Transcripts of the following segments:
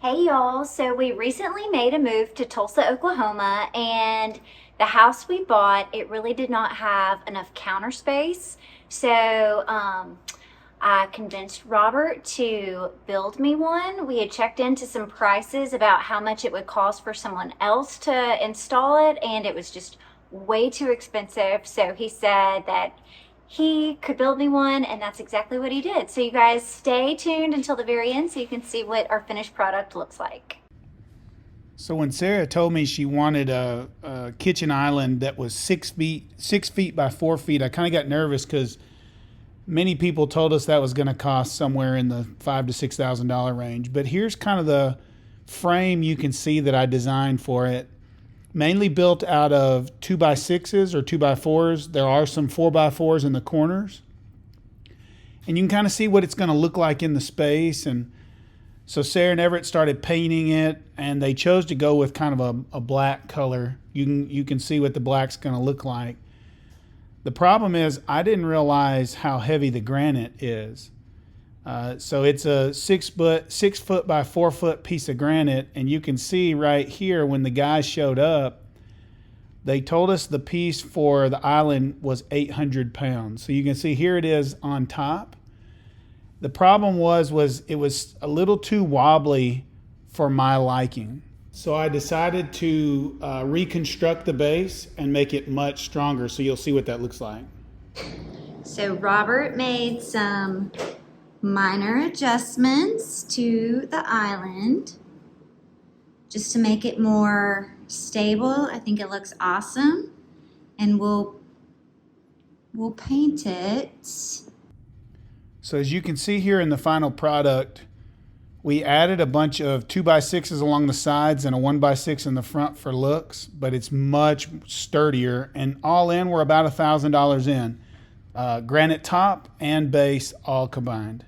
Hey y'all, so we recently made a move to Tulsa, Oklahoma, and the house we bought, it really did not have enough counter space. So I convinced Robert to build me one. We had checked into some prices about how much it would cost for someone else to install it, and it was just way too expensive. So he said that he could build me one, and that's exactly what he did. So you guys stay tuned until the very end so you can see what our finished product looks like. So when Sarah told me she wanted a kitchen island that was 6 feet by 4 feet, I kind of got nervous because many people told us that was going to cost somewhere in the $5,000 to $6,000 range. But here's kind of the frame you can see that I designed for it. Mainly built out of 2x6s or 2x4s. There are some 4x4s in the corners. And you can kind of see what it's going to look like in the space. And so Sarah and Everett started painting it, and they chose to go with kind of a black color. You can see what the black's going to look like. The problem is I didn't realize how heavy the granite is. So it's a 6 foot by 4 foot piece of granite, and you can see right here when the guys showed up, they told us the piece for the island was 800 pounds. So you can see here it is on top. The problem was it was a little too wobbly for my liking. So I decided to reconstruct the base and make it much stronger. So you'll see what that looks like. So Robert made some minor adjustments to the island just to make it more stable. I think it looks awesome, and we'll paint it. So as you can see here in the final product, we added a bunch of 2x6s along the sides and a 1x6 in the front for looks, but it's much sturdier, and all in we're about $1,000 in. Granite top and base all combined.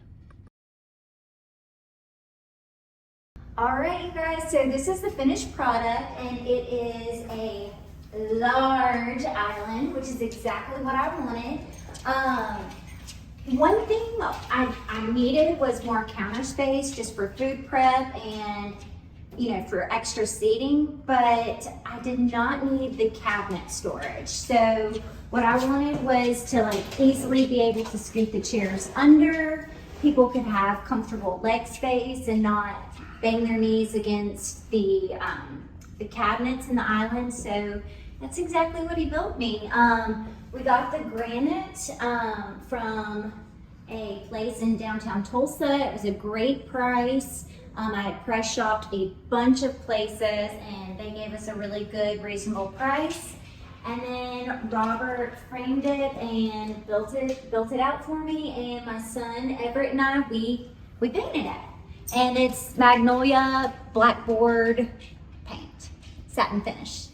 All right, you guys, so this is the finished product, and it is a large island, which is exactly what I wanted. One thing I needed was more counter space just for food prep and, for extra seating, but I did not need the cabinet storage. So what I wanted was to easily be able to scoot the chairs under. People could have comfortable leg space and not bang their knees against the cabinets in the island. So that's exactly what he built me. We got the granite from a place in downtown Tulsa. It was a great price. I had price shopped a bunch of places, and they gave us a really good, reasonable price. And then Robert framed it and built it out for me. And my son Everett and I, we painted it. And it's magnolia blackboard paint, satin finish.